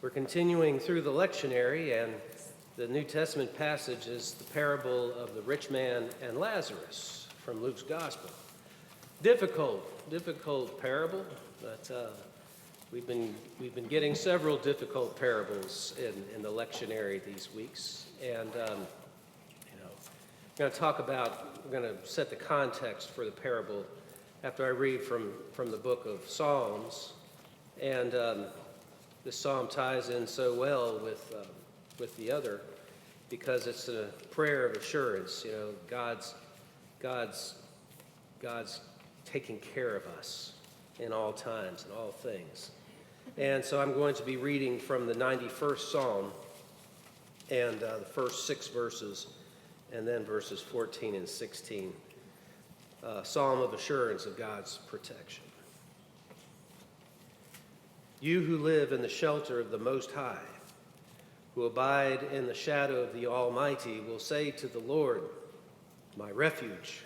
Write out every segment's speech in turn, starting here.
We're continuing through the lectionary, and the New Testament passage is the parable of the rich man and Lazarus from Luke's Gospel. Difficult parable, but we've been getting several difficult parables in the lectionary these weeks, and we're going to set the context for the parable after I read from the book of Psalms, and this psalm ties in so well with the other because it's a prayer of assurance. You know, God's taking care of us in all times and all things. And so I'm going to be reading from the 91st Psalm and the first 6 verses, and then verses 14 and 16. Psalm of assurance of God's protection. You who live in the shelter of the Most High, who abide in the shadow of the Almighty, will say to the Lord, my refuge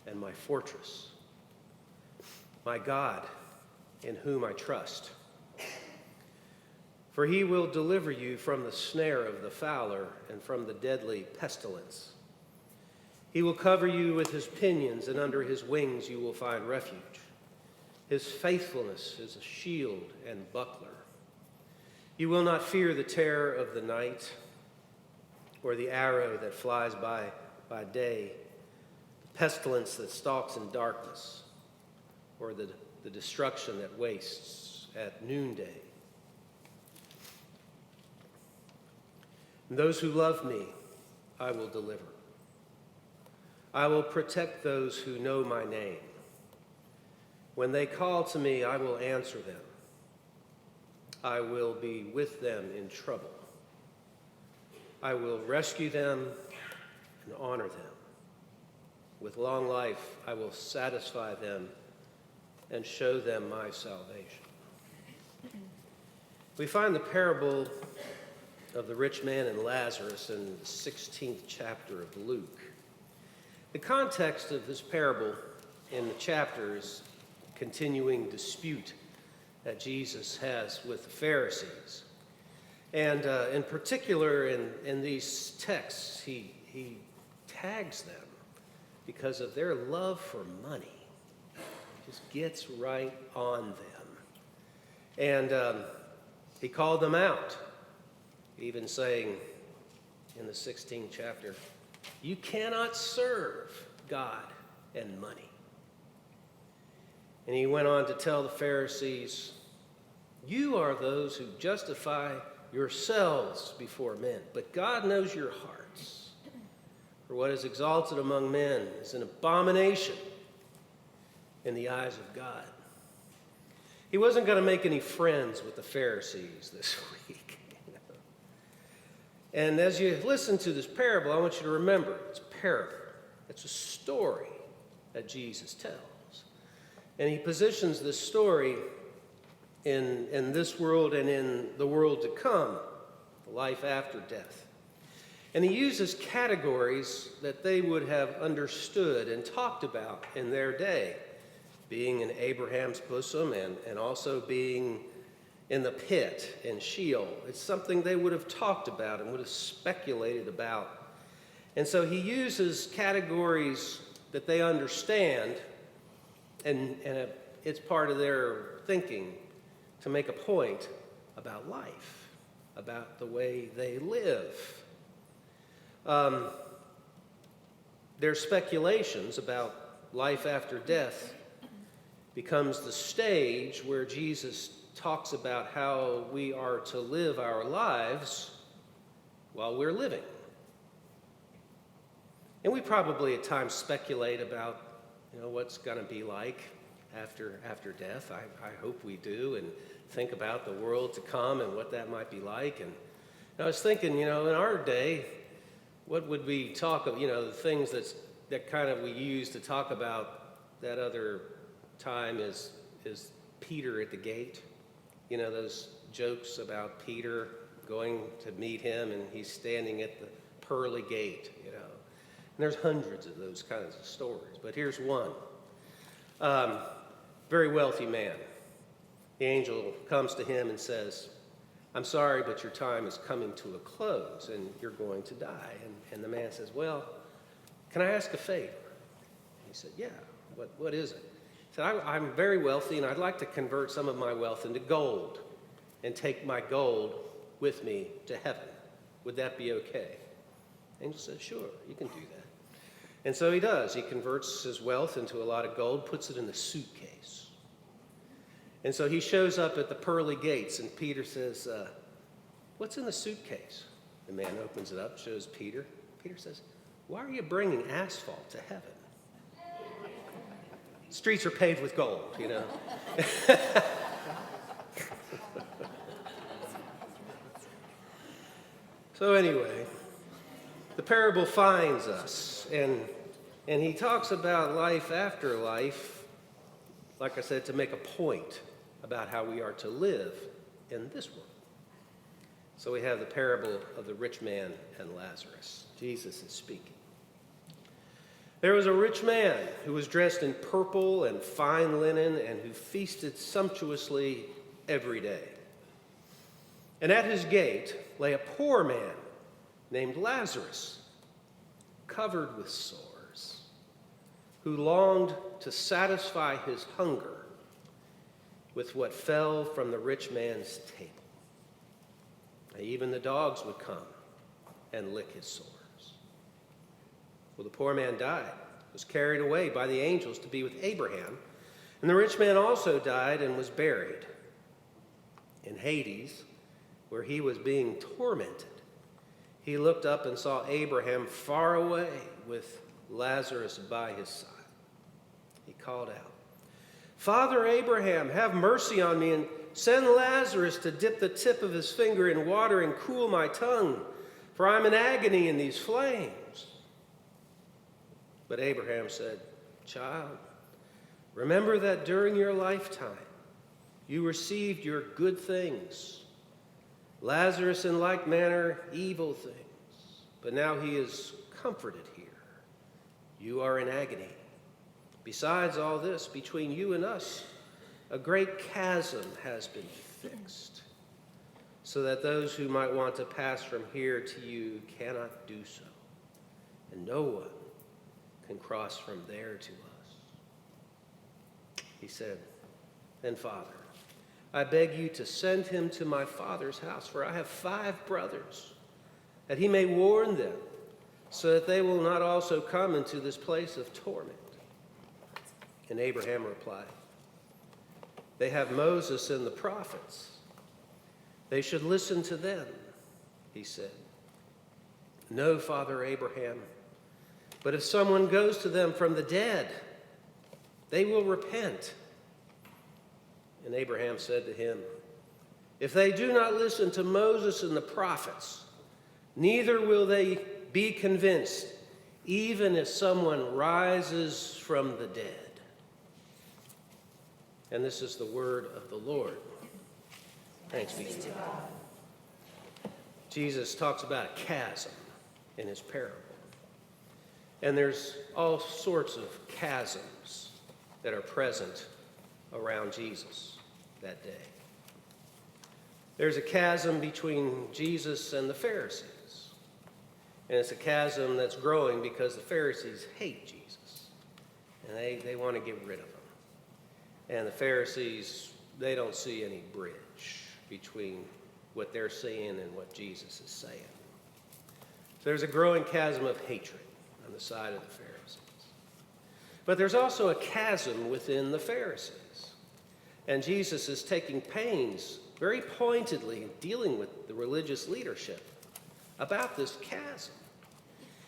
and my fortress, my God, in whom I trust. For he will deliver you from the snare of the fowler and from the deadly pestilence. He will cover you with his pinions, and under his wings you will find refuge. His faithfulness is a shield and buckler. You will not fear the terror of the night, or the arrow that flies by day, the pestilence that stalks in darkness, or the destruction that wastes at noonday. And those who love me, I will deliver. I will protect those who know my name. When they call to me, I will answer them. I will be with them in trouble. I will rescue them and honor them. With long life, I will satisfy them and show them my salvation. We find the parable of the rich man and Lazarus in the 16th chapter of Luke. The context of this parable in the chapter is continuing dispute that Jesus has with the Pharisees. And in particular, in these texts, he tags them because of their love for money. Just gets right on them. And he called them out, even saying in the 16th chapter, you cannot serve God and money. And he went on to tell the Pharisees, you are those who justify yourselves before men, but God knows your hearts. For what is exalted among men is an abomination in the eyes of God. He wasn't going to make any friends with the Pharisees this week. And as you listen to this parable, I want you to remember, it's a parable. It's a story that Jesus tells. And he positions this story in this world and in the world to come, life after death. And he uses categories that they would have understood and talked about in their day, being in Abraham's bosom and also being in the pit in Sheol. It's something they would have talked about and would have speculated about. And so he uses categories that they understand, and it's part of their thinking to make a point about life, about the way they live. Their speculations about life after death becomes the stage where Jesus talks about how we are to live our lives while we're living. And we probably at times speculate about, what's going to be like after death. I hope we do, and think about the world to come and what that might be like. And I was thinking, in our day, what would we talk of, the things that kind of we use to talk about that other time is Peter at the gate. Those jokes about Peter going to meet him, and he's standing at the pearly gate, And there's hundreds of those kinds of stories, but here's one. Very wealthy man. The angel comes to him and says, I'm sorry, but your time is coming to a close and you're going to die. And the man says, well, can I ask a favor? He said, yeah, what is it? He said, I'm very wealthy and I'd like to convert some of my wealth into gold and take my gold with me to heaven. Would that be okay? Angel said, sure, you can do that. And so he does. He converts his wealth into a lot of gold, puts it in a suitcase. And so he shows up at the pearly gates, and Peter says, what's in the suitcase? The man opens it up, shows Peter. Peter says, why are you bringing asphalt to heaven? Streets are paved with gold, you know. So anyway, the parable finds us, and he talks about life after life, like I said, to make a point about how we are to live in this world. So we have the parable of the rich man and Lazarus. Jesus is speaking. There was a rich man who was dressed in purple and fine linen and who feasted sumptuously every day. And at his gate lay a poor man named Lazarus, covered with sores, who longed to satisfy his hunger with what fell from the rich man's table. Even the dogs would come and lick his sores. Well, the poor man died, was carried away by the angels to be with Abraham, and the rich man also died and was buried in Hades, where he was being tormented. He looked up and saw Abraham far away with Lazarus by his side. He called out, Father Abraham, have mercy on me and send Lazarus to dip the tip of his finger in water and cool my tongue, for I'm in agony in these flames. But Abraham said, Child, remember that during your lifetime you received your good things, Lazarus in like manner evil things, but now he is comforted here. You are in agony. Besides all this, between you and us, a great chasm has been fixed, so that those who might want to pass from here to you cannot do so, and no one can cross from there to us. He said, Then, Father, I beg you to send him to my father's house, for I have 5 brothers, that he may warn them, so that they will not also come into this place of torment. And Abraham replied, They have Moses and the prophets. They should listen to them, he said. No, Father Abraham, but if someone goes to them from the dead, they will repent. And Abraham said to him, If they do not listen to Moses and the prophets, neither will they be convinced, even if someone rises from the dead. And this is the word of the Lord. Thanks be to God. Jesus talks about a chasm in his parable. And there's all sorts of chasms that are present around Jesus that day. There's a chasm between Jesus and the Pharisees. And it's a chasm that's growing because the Pharisees hate Jesus. And they want to get rid of him. And the Pharisees, they don't see any bridge between what they're saying and what Jesus is saying. So there's a growing chasm of hatred on the side of the Pharisees. But there's also a chasm within the Pharisees. And Jesus is taking pains very pointedly in dealing with the religious leadership about this chasm.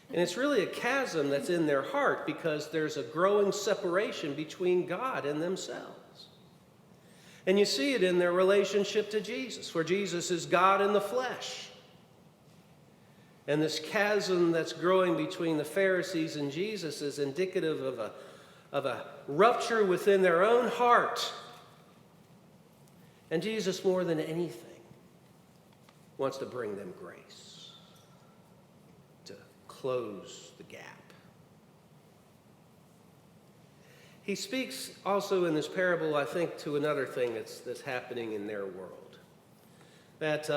And it's really a chasm that's in their heart because there's a growing separation between God and themselves. And you see it in their relationship to Jesus, where Jesus is God in the flesh. And this chasm that's growing between the Pharisees and Jesus is indicative of a rupture within their own heart. And Jesus, more than anything, wants to bring them grace, to close the gap. He speaks also in this parable, I think, to another thing that's happening in their world. that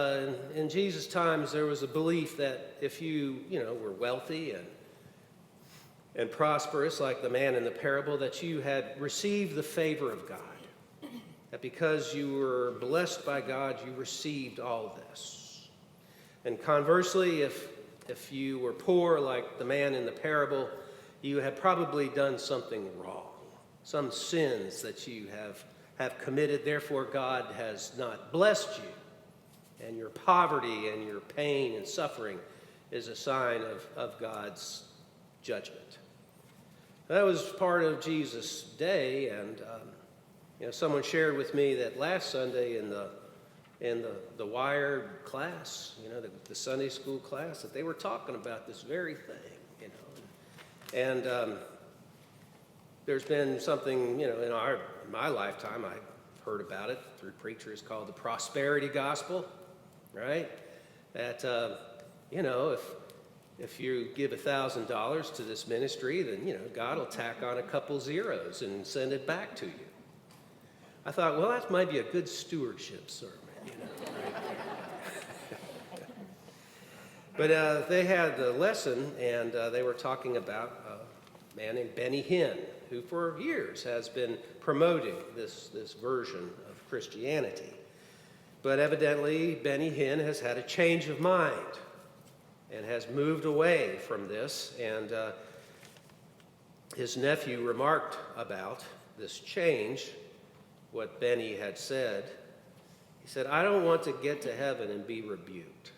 in Jesus' times there was a belief that if you were wealthy and prosperous, like the man in the parable, that you had received the favor of God. That because you were blessed by God, you received all this. And conversely, if you were poor, like the man in the parable, you had probably done something wrong, some sins that you have committed. Therefore, God has not blessed you. And your poverty and your pain and suffering is a sign of God's judgment. That was part of Jesus' day, and someone shared with me that last Sunday in the Wired class, the Sunday school class, that they were talking about this very thing, And there's been something, in my lifetime, I've heard about it through preachers called the prosperity gospel, right? That, if you give $1,000 to this ministry, then, God will tack on a couple zeros and send it back to you. I thought, well, that might be a good stewardship sermon, right? But they had a lesson, and they were talking about a man named Benny Hinn, who for years has been promoting this version of Christianity. But evidently, Benny Hinn has had a change of mind and has moved away from this. And his nephew remarked about this change, what Benny had said. He said, "I don't want to get to heaven and be rebuked.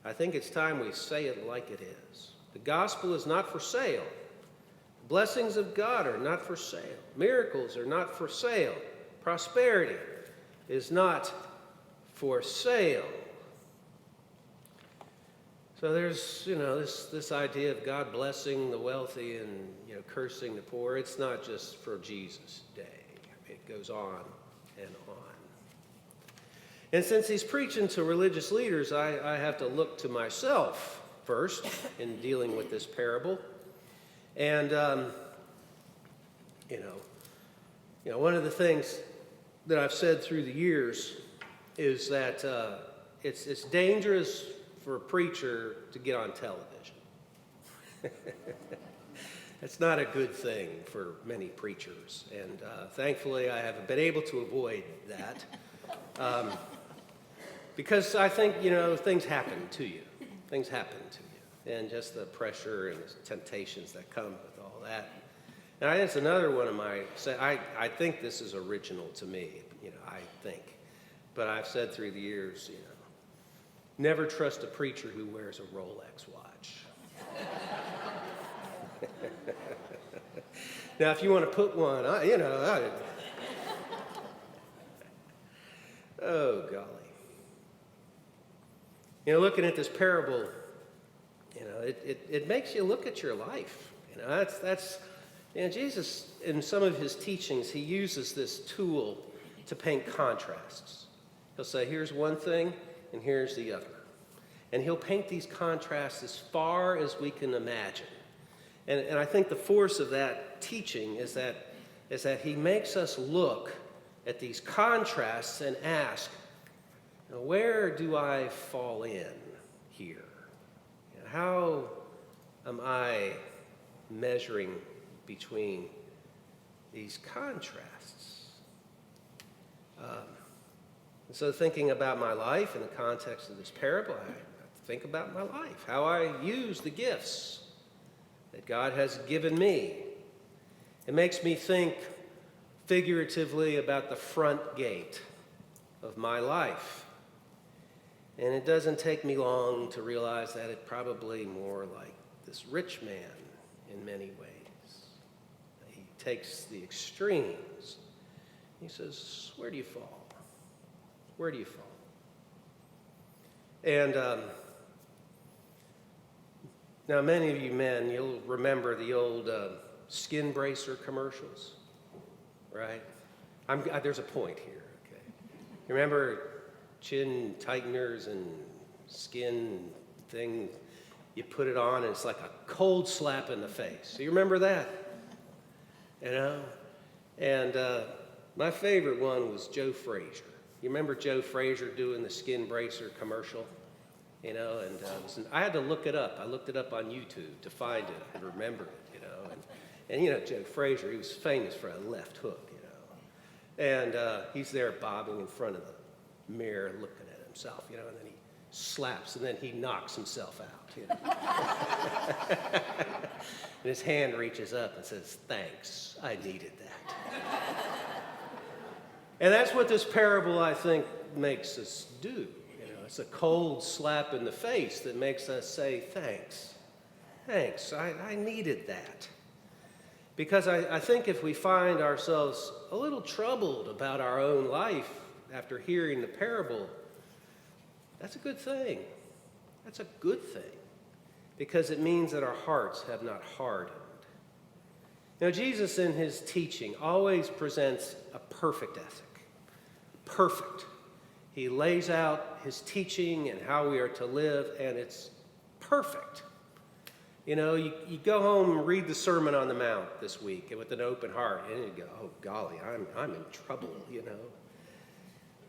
I think it's time we say it like it is. The gospel is not for sale. The blessings of God are not for sale. Miracles are not for sale. Prosperity is not for sale." So there's, this idea of God blessing the wealthy and, cursing the poor. It's not just for Jesus' day. It goes on and on. And since he's preaching to religious leaders, I have to look to myself first in dealing with this parable. And, one of the things that I've said through the years is that it's dangerous for a preacher to get on television. It's not a good thing for many preachers, and thankfully I have been able to avoid that because I think, things happen to you. Things happen to you, and just the pressure and the temptations that come with all that. And I think it's another one of my, I think this is original to me, I think. But I've said through the years, never trust a preacher who wears a Rolex watch. Now, if you want to put one, oh, golly. Looking at this parable, it makes you look at your life. That's Jesus, in some of his teachings, he uses this tool to paint contrasts. He'll say, here's one thing, and here's the other. And he'll paint these contrasts as far as we can imagine. And I think the force of that teaching is that he makes us look at these contrasts and ask, where do I fall in here? How am I measuring between these contrasts? So thinking about my life in the context of this parable, I think about my life, how I use the gifts that God has given me. It makes me think figuratively about the front gate of my life. And it doesn't take me long to realize that it's probably more like this rich man in many ways. He takes the extremes. He says, where do you fall? Where do you fall? And now many of you men, you'll remember the old skin bracer commercials, right? There's a point here, okay? You remember chin tighteners and skin thing? You put it on and it's like a cold slap in the face. So you remember that? And my favorite one was Joe Frazier. You remember Joe Frazier doing the skin bracer commercial? You know, and I had to look it up. I looked it up on YouTube to find it and remember it, you know. And you know, Joe Frazier, he was famous for a left hook, you know. And he's there bobbing in front of the mirror looking at himself, you know, and then he slaps and then he knocks himself out, you know. And his hand reaches up and says, "Thanks, I needed that." And that's what this parable, I think, makes us do. You know, it's a cold slap in the face that makes us say, "Thanks, thanks, I needed that." Because I think if we find ourselves a little troubled about our own life after hearing the parable, that's a good thing. That's a good thing. Because it means that our hearts have not hardened. Now, Jesus in his teaching always presents a perfect ethic. Perfect. He lays out his teaching and how we are to live, and it's perfect. You know, you go home and read the Sermon on the Mount this week with an open heart, and you go, "Oh, golly, I'm in trouble," you know.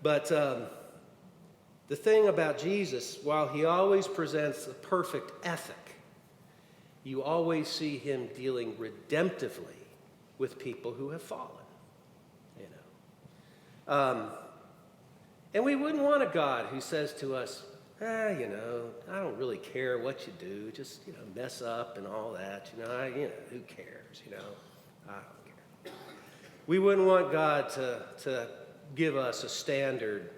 But the thing about Jesus, while he always presents the perfect ethic, you always see him dealing redemptively with people who have fallen, you know. And we wouldn't want a God who says to us, you know, I don't really care what you do, just, you know, mess up and all that, you know, who cares, you know, I don't care. We wouldn't want God to give us a standard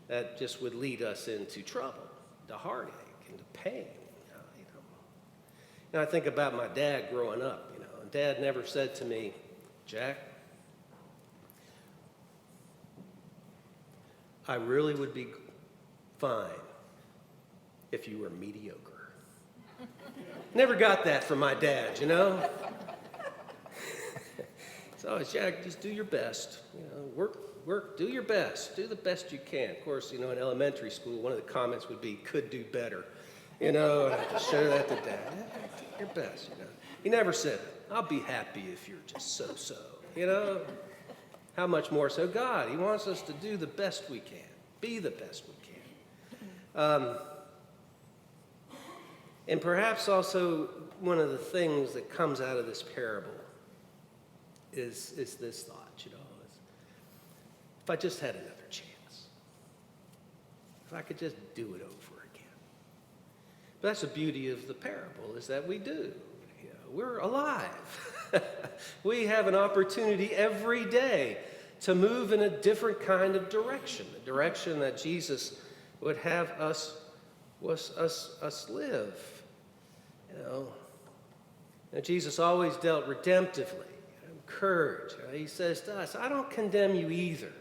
that just would lead us into trouble, to heartache, into pain, you know. And I think about my dad growing up, you know, and Dad never said to me, "Jack, I really would be fine if you were mediocre." Never got that from my dad, you know. So, "Jack, just do your best, you know, work, do your best, do the best you can." Of course, you know, in elementary school, one of the comments would be, "Could do better," you know, and I have to show that to Dad. "Do your best," you know. He never said, "I'll be happy if you're just so-so," you know. How much more so God? He wants us to do the best we can, be the best we can. And perhaps also one of the things that comes out of this parable is this thought, you know, if I just had another chance, if I could just do it over again. But that's the beauty of the parable, is that we do. You know, we're alive. We have an opportunity every day to move in a different kind of direction, the direction that Jesus would have us live. You know, and Jesus always dealt redemptively, encouraged. You know, he says to us, "I don't condemn you either.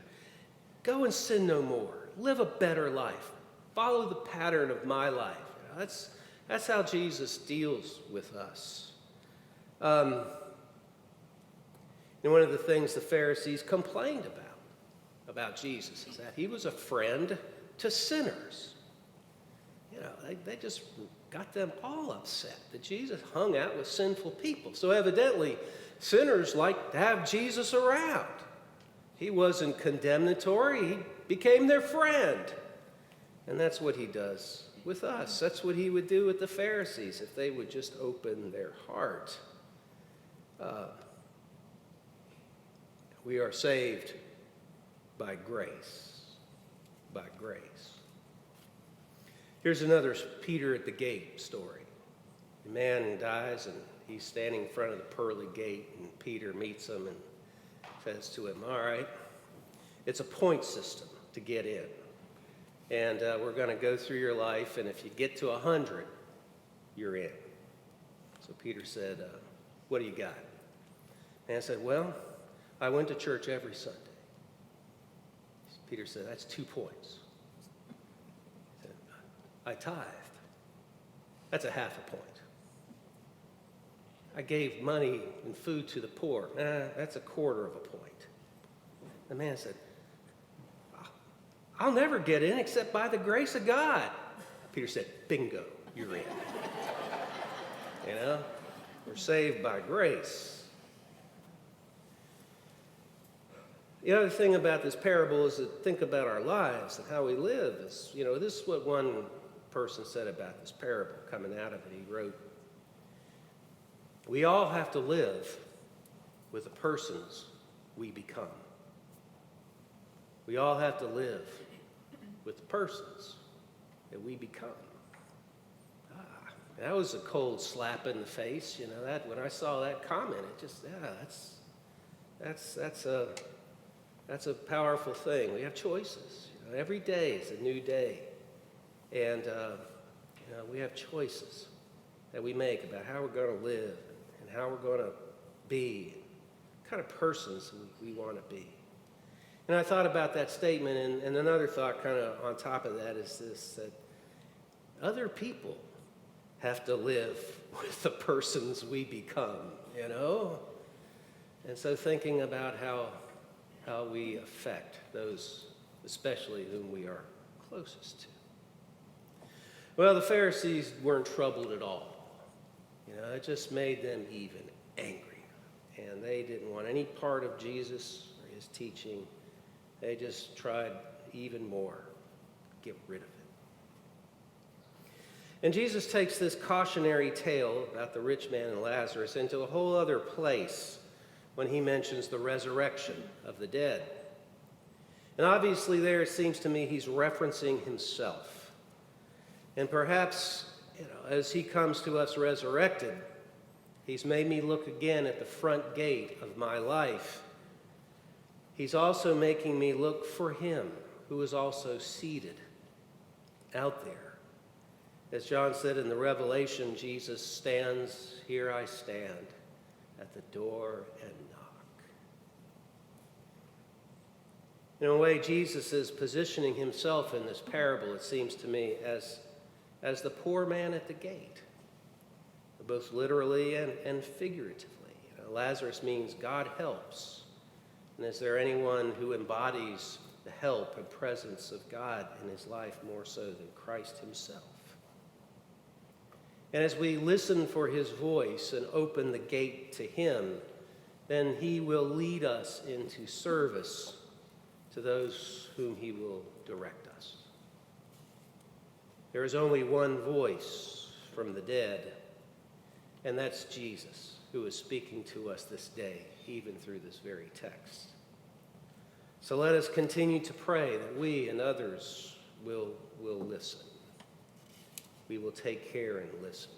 Go and sin no more. Live a better life. Follow the pattern of my life." You know, that's how Jesus deals with us. And one of the things the Pharisees complained about Jesus is that he was a friend to sinners. You know, they just got them all upset that Jesus hung out with sinful people. So evidently, sinners like to have Jesus around. He wasn't condemnatory. He became their friend. And that's what he does with us. That's what he would do with the Pharisees if they would just open their heart. We are saved by grace. By grace. Here's another Peter at the gate story. The man dies, and he's standing in front of the pearly gate, and Peter meets him and says to him, "All right, it's a point system to get in. And we're going to go through your life, and if you get to 100, you're in." So Peter said, "What do you got?" Man said, "Well, I went to church every Sunday." Peter said, "That's 2 points." He said, "I tithed. That's a half a point. I gave money and food to the poor. That's a quarter of a point." The man said, "I'll never get in except by the grace of God." Peter said, "Bingo, you're in." You know, we're saved by grace. The other thing about this parable is to think about our lives and how we live. This is what one person said about this parable coming out of it. He wrote, "We all have to live with the persons we become." We all have to live with the persons that we become. That was a cold slap in the face. That when I saw that comment, it just, that's a powerful thing. We have choices. Every day is a new day. And we have choices that we make about how we're going to live and how we're going to be, what kind of persons we want to be. And I thought about that statement, and another thought kind of on top of that is this, that other people have to live with the persons we become, And so thinking about how we affect those, especially whom we are closest to. Well, the Pharisees weren't troubled at all. It just made them even angry. And they didn't want any part of Jesus or his teaching. They just tried even more to get rid of it. And Jesus takes this cautionary tale about the rich man and Lazarus into a whole other place when he mentions the resurrection of the dead. And obviously there it seems to me he's referencing himself. And perhaps, as he comes to us resurrected, he's made me look again at the front gate of my life. He's also making me look for him who is also seated out there. As John said in the Revelation, Jesus stands, "Here I stand at the door and knock." In a way, Jesus is positioning himself in this parable, it seems to me, as the poor man at the gate, both literally and figuratively. Lazarus means God helps. And is there anyone who embodies the help and presence of God in his life more so than Christ himself? And as we listen for his voice and open the gate to him, then he will lead us into service to those whom he will direct us. There is only one voice from the dead, and that's Jesus, who is speaking to us this day, even through this very text. So let us continue to pray that we and others will listen. We will take care and listen.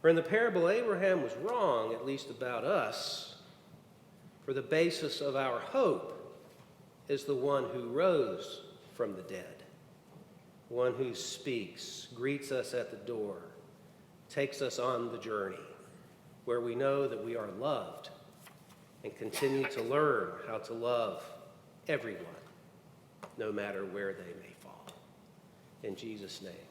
For in the parable, Abraham was wrong, at least about us, for the basis of our hope is the one who rose from the dead, one who speaks, greets us at the door, takes us on the journey, where we know that we are loved and continue to learn how to love everyone, no matter where they may fall. In Jesus' name.